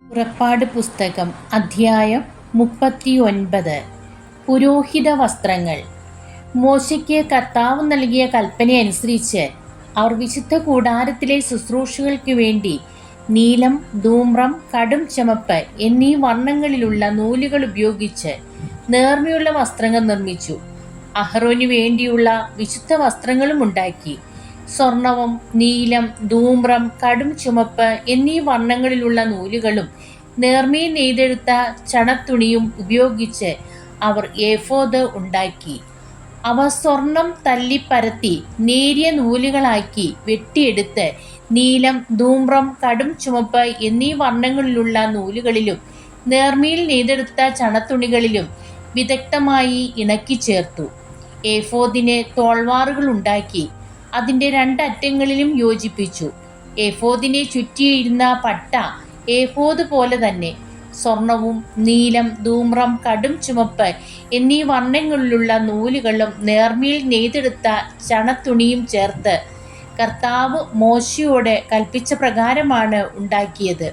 പുറപ്പാട് പുസ്തകം അധ്യായം 39. പുരോഹിത വസ്ത്രങ്ങൾ. മോശയ്ക്ക് കർത്താവ് നൽകിയ കൽപ്പനയനുസരിച്ച് അവർ വിശുദ്ധ കൂടാരത്തിലെ ശുശ്രൂഷകൾക്ക് വേണ്ടി നീലം, ധൂമ്രം, കടും ചുമപ്പ് എന്നീ വർണ്ണങ്ങളിലുള്ള നൂലുകൾ ഉപയോഗിച്ച് നേർമയുള്ള വസ്ത്രങ്ങൾ നിർമ്മിച്ചു. അഹ്റോനു വേണ്ടിയുള്ള വിശുദ്ധ വസ്ത്രങ്ങളും ഉണ്ടാക്കി. സ്വർണവും നീലം, ധൂമ്രം, കടും ചുമപ്പ് എന്നീ വർണ്ണങ്ങളിലുള്ള നൂലുകളും നേർമയിൽ നെയ്തെടുത്ത ചണത്തുണിയും ഉപയോഗിച്ച് അവർ ഏഫോദ് ഉണ്ടാക്കി. അവ സ്വർണം തല്ലിപ്പരത്തി നേരിയ നൂലുകളാക്കി വെട്ടിയെടുത്ത് നീലം, ധൂമ്രം, കടും ചുമപ്പ് എന്നീ വർണ്ണങ്ങളിലുള്ള നൂലുകളിലും നേർമയിൽ നെയ്തെടുത്ത ചണത്തുണികളിലും വിദഗ്ധമായി ഇണക്കി ചേർത്തു. ഏഫോദിന് തോൾവാറുകൾ ഉണ്ടാക്കി അതിൻ്റെ രണ്ടറ്റങ്ങളിലും യോജിപ്പിച്ചു. ഏഫോദിനെ ചുറ്റിയിരുന്ന പട്ട ഏഫോദ് പോലെ തന്നെ സ്വർണവും നീലം, ധൂമ്രം, കടും ചുമപ്പ് എന്നീ വർണ്ണങ്ങളിലുള്ള നൂലുകളും നേർമയിൽ നെയ്തെടുത്ത ചണത്തുണിയും ചേർത്ത് കർത്താവ് മോശയോട് കൽപ്പിച്ച പ്രകാരമാണ് ഉണ്ടാക്കിയത്.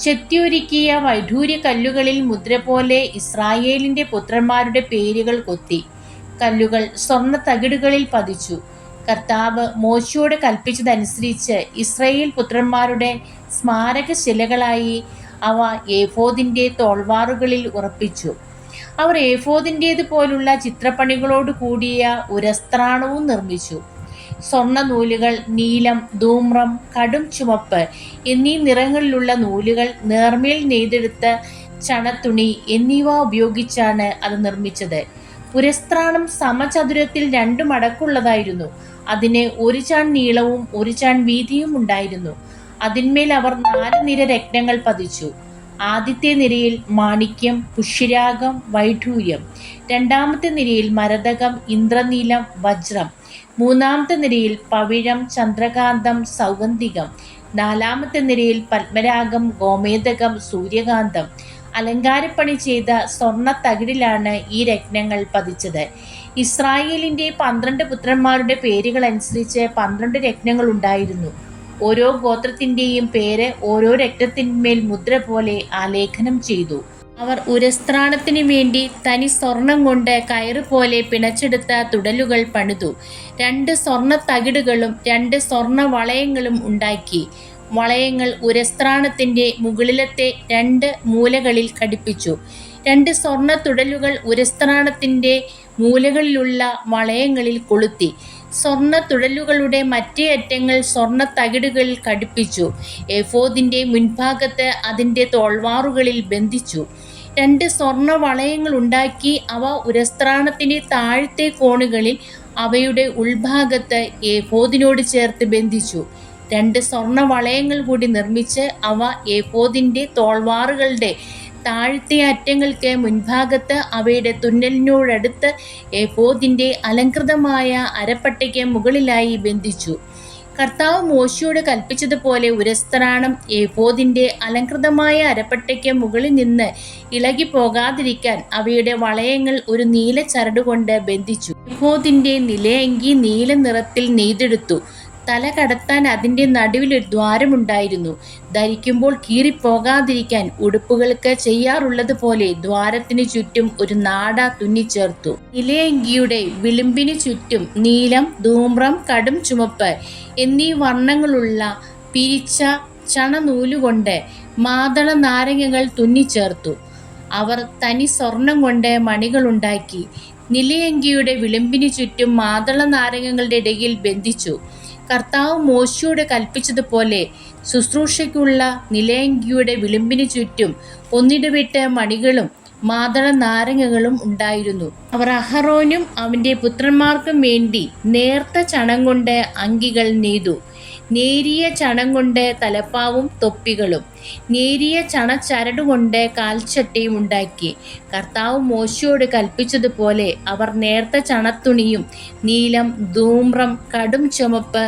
ചെത്തിയൊരുക്കിയ വൈഡൂര്യ കല്ലുകളിൽ മുദ്ര പോലെ ഇസ്രായേലിൻ്റെ പുത്രന്മാരുടെ പേരുകൾ കൊത്തി. കല്ലുകൾ സ്വർണ്ണ തകിടുകളിൽ പതിച്ചു. കർത്താവ് മോശയോട് കൽപ്പിച്ചതനുസരിച്ച് ഇസ്രായേൽ പുത്രന്മാരുടെ സ്മാരകശിലകളായി അവ ഏഫോദിൻ്റെ തോൾവാറുകളിൽ ഉറപ്പിച്ചു. അവർ ഏഫോദിൻ്റേതുപോലുള്ള ചിത്രപ്പണികളോട് കൂടിയ ഉരസ്ത്രാണവും നിർമ്മിച്ചു. സ്വർണ്ണ നൂലുകൾ, നീലം, ധൂമ്രം, കടും ചുമപ്പ് എന്നീ നിറങ്ങളിലുള്ള നൂലുകൾ, നേർമയിൽ നെയ്തെടുത്ത ചണത്തുണി എന്നിവ ഉപയോഗിച്ചാണ് അത് നിർമ്മിച്ചത്. പുരസ്ത്രാണം സമചതുരത്തിൽ 2 മടക്കുള്ളതായിരുന്നു. അതിന് 1 ചാൺ നീളവും 1 ചാൺ വീതിയും ഉണ്ടായിരുന്നു. അതിന്മേൽ അവർ 4 നിര രത്നങ്ങൾ പതിച്ചു. ആദ്യത്തെ നിരയിൽ മാണിക്യം, പുഷ്യരാഗം, വൈഡൂര്യം. രണ്ടാമത്തെ നിരയിൽ മരതകം, ഇന്ദ്രനീലം, വജ്രം. മൂന്നാമത്തെ നിരയിൽ പവിഴം, ചന്ദ്രകാന്തം, സൗഗന്ധികം. നാലാമത്തെ നിരയിൽ പത്മരാഗം, ഗോമേതകം, സൂര്യകാന്തം. അലങ്കാരപ്പണി ചെയ്ത സ്വർണ്ണ തകിടിലാണ് ഈ രത്നങ്ങൾ പതിച്ചത്. ഇസ്രായേലിൻ്റെ 12 പുത്രന്മാരുടെ പേരുകൾ അനുസരിച്ച് 12 രത്നങ്ങൾ ഉണ്ടായിരുന്നു. ഓരോ ഗോത്രത്തിൻ്റെയും പേര് ഓരോ രത്നത്തിന്മേൽ മുദ്ര പോലെ ആലേഖനം ചെയ്തു. അവർ ഉരസ്ത്രാണത്തിന് വേണ്ടി തനി സ്വർണം കൊണ്ട് കയറ് പോലെ പിണച്ചെടുത്ത തുടലുകൾ പണിതു. 2 സ്വർണ്ണ തകിടുകളും 2 സ്വർണ്ണ വളയങ്ങളും ഉണ്ടാക്കി. വളയങ്ങൾ ഉരസ്ത്രാണത്തിൻ്റെ മുകളിലത്തെ 2 മൂലകളിൽ ഘടിപ്പിച്ചു. 2 സ്വർണ്ണ തുടലുകൾ ഉരസ്ത്രാണത്തിൻ്റെ മൂലകളിലുള്ള വളയങ്ങളിൽ കൊളുത്തി. സ്വർണ്ണ തുടലുകളുടെ മറ്റേ അറ്റങ്ങൾ സ്വർണ്ണ തകിടുകളിൽ ഘടിപ്പിച്ചു. ഏഫോദിൻ്റെ മുൻഭാഗത്ത് അതിൻ്റെ തോൾവാറുകളിൽ ബന്ധിച്ചു. 2 സ്വർണ്ണ വളയങ്ങൾ ഉണ്ടാക്കി അവ ഉരസ്ത്രാണത്തിൻ്റെ താഴത്തെ കോണുകളിൽ അവയുടെ ഉൾഭാഗത്ത് ഏഫോദിനോട് ചേർത്ത് ബന്ധിച്ചു. 2 സ്വർണ്ണ വളയങ്ങൾ കൂടി നിർമ്മിച്ച് അവ ഏഫോദിൻ്റെ തോൾവാറുകളുടെ താഴത്തെ അറ്റങ്ങൾക്ക് മുൻഭാഗത്ത് അവയുടെ തുന്നലിനോടടുത്ത് ഏഫോദിൻ്റെ അലങ്കൃതമായ അരപ്പട്ടയ്ക്ക് മുകളിലായി ബന്ധിച്ചു. കർത്താവ് മോശയോട് കൽപ്പിച്ചതുപോലെ ഉരസ്ത്രാണം ഏഫോദിൻ്റെ അലങ്കൃതമായ അരപ്പട്ടയ്ക്ക് മുകളിൽ നിന്ന് ഇളകി പോകാതിരിക്കാൻ അവയുടെ വളയങ്ങൾ ഒരു നീല ചരടുകൊണ്ട് ബന്ധിച്ചു. ഏഫോദിൻ്റെ നിലയങ്കി നീല നിറത്തിൽ നെയ്തെടുത്തു. തല കടത്താൻ അതിൻ്റെ നടുവിലൊരു ദ്വാരമുണ്ടായിരുന്നു. ധരിക്കുമ്പോൾ കീറിപ്പോകാതിരിക്കാൻ ഉടുപ്പുകൾക്ക് ചെയ്യാറുള്ളതുപോലെ ദ്വാരത്തിന് ചുറ്റും ഒരു നാട തുന്നിച്ചേർത്തു. നിലയങ്കിയുടെ വിളിമ്പിന് ചുറ്റും നീലം, ധൂമ്രം, കടും ചുമപ്പ് എന്നീ വർണ്ണങ്ങളുള്ള പിരിച്ച ചണനൂലുകൊണ്ട് മാതള നാരങ്ങകൾ തുന്നിച്ചേർത്തു. അവർ തനി സ്വർണം കൊണ്ട് മണികളുണ്ടാക്കി. നിലയങ്കിയുടെ വിളിമ്പിന് ചുറ്റും മാതള നാരങ്ങകളുടെ ഇടയിൽ ബന്ധിച്ചു. കർത്താവ് മോശയോട് കൽപ്പിച്ചതുപോലെ ശുശ്രൂഷയ്ക്കുള്ള നിലയങ്കിയുടെ വിളിമ്പിന് ചുറ്റും ഒന്നിടവിട്ട് മണികളും മാതള നാരങ്ങകളും ഉണ്ടായിരുന്നു. അവർ അഹറോനും അവൻ്റെ പുത്രന്മാർക്കും വേണ്ടി നേർത്ത ചണം കൊണ്ട് അങ്കികൾ നെയ്തു. നേരിയ ചണം കൊണ്ട് തലപ്പാവും തൊപ്പികളും നേരിയ ചണച്ചരടുകൊണ്ട് കാൽച്ചട്ടയും ഉണ്ടാക്കി. കർത്താവ് മോശയോട് കൽപ്പിച്ചതുപോലെ അവർ നേർത്ത ചണത്തുണിയും നീലം, ധൂമ്രം, കടും ചുമപ്പ്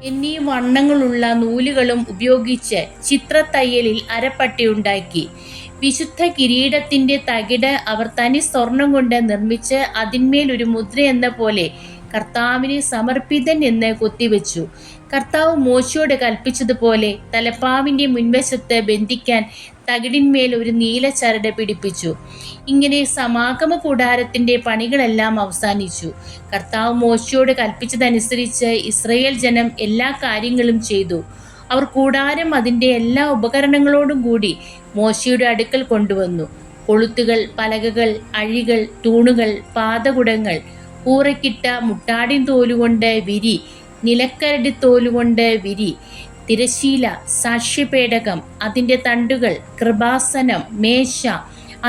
എന്നീ വർണ്ണങ്ങളുള്ള നൂലുകളും ഉപയോഗിച്ച് ചിത്രത്തയ്യലിൽ അരപ്പട്ടയുണ്ടാക്കി. വിശുദ്ധ കിരീടത്തിൻ്റെ തകിട് അവർ തനി സ്വർണം കൊണ്ട് നിർമ്മിച്ച് അതിന്മേൽ ഒരു മുദ്ര എന്ന പോലെ കർത്താവിന് സമർപ്പിതൻ എന്ന് കൊത്തിവെച്ചു. കർത്താവ് മോശയോട് കൽപ്പിച്ചതുപോലെ തലപ്പാവിൻ്റെ മുൻവശത്ത് ബന്ധിക്കാൻ തകിടിന്മേൽ ഒരു നീല ചരട് പിടിപ്പിച്ചു. ഇങ്ങനെ സമാഗമ കൂടാരത്തിന്റെ പണികളെല്ലാം അവസാനിച്ചു. കർത്താവ് മോശയോട് കൽപ്പിച്ചതനുസരിച്ച് ഇസ്രായേൽ ജനം എല്ലാ കാര്യങ്ങളും ചെയ്തു. അവർ കൂടാരം അതിൻ്റെ എല്ലാ ഉപകരണങ്ങളോടും കൂടി മോശയുടെ അടുക്കൽ കൊണ്ടുവന്നു. കൊളുത്തുകൾ, പലകകൾ, അഴികൾ, തൂണുകൾ, പാദകുടങ്ങൾ, കൂറയ്ക്കിട്ട മുട്ടാടിൻ തോലുകൊണ്ട് വിരി, നിലക്കരടി തോലുകൊണ്ട് വിരി, തിരശീല, സാക്ഷ്യപേടകം, അതിൻ്റെ തണ്ടുകൾ, കൃപാസനം, മേശ,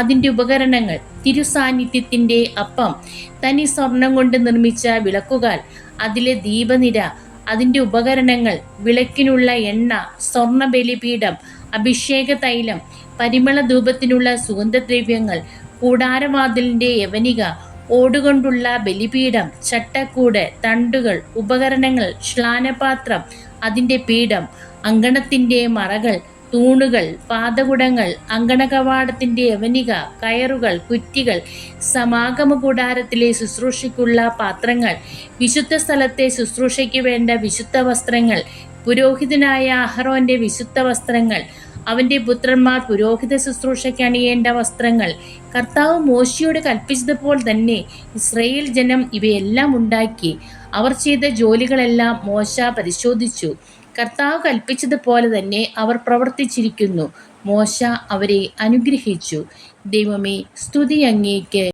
അതിൻ്റെ ഉപകരണങ്ങൾ, തിരുസാന്നിധ്യത്തിൻ്റെ അപ്പം, തനി സ്വർണം കൊണ്ട് നിർമ്മിച്ച വിളക്കുകാൽ, അതിലെ ദീപനിര, അതിൻ്റെ ഉപകരണങ്ങൾ, വിളക്കിനുള്ള എണ്ണ, സ്വർണ്ണ ബലിപീഠം, അഭിഷേക തൈലം, പരിമള ധൂപത്തിനുള്ള സുഗന്ധദ്രവ്യങ്ങൾ, കൂടാരവാതിലിൻ്റെ യവനിക, ഓടുകൊണ്ടുള്ള ബലിപീഠം, ചട്ടക്കൂട്, തണ്ടുകൾ, ഉപകരണങ്ങൾ, ശ്ലാനപാത്രം, അതിൻ്റെ പീഠം, അങ്കണത്തിൻ്റെ മറകൾ, തൂണുകൾ, പാദകുടങ്ങൾ, അങ്കണകവാടത്തിൻ്റെ യവനിക, കയറുകൾ, കുറ്റികൾ, സമാഗമ കൂടാരത്തിലെ ശുശ്രൂഷയ്ക്കുള്ള പാത്രങ്ങൾ, വിശുദ്ധ സ്ഥലത്തെ ശുശ്രൂഷയ്ക്ക് വേണ്ട വിശുദ്ധ വസ്ത്രങ്ങൾ, പുരോഹിതനായ അഹറോന്റെ വിശുദ്ധ വസ്ത്രങ്ങൾ, അവൻ്റെ പുത്രന്മാർ പുരോഹിത ശുശ്രൂഷയ്ക്ക് അണിയേണ്ട വസ്ത്രങ്ങൾ. കർത്താവ് മോശയോട് കൽപ്പിച്ചതുപോലെ തന്നെ ഇസ്രായേൽ ജനം ഇവയെല്ലാം ഉണ്ടാക്കി. അവർ ചെയ്ത ജോലികളെല്ലാം മോശ പരിശോധിച്ചു. കർത്താവ് കൽപ്പിച്ചതുപോലെ തന്നെ അവർ പ്രവർത്തിച്ചിരിക്കുന്നു. മോശ അവരെ അനുഗ്രഹിച്ചു. ദൈവമേ, സ്തുതി അങ്ങേക്ക്.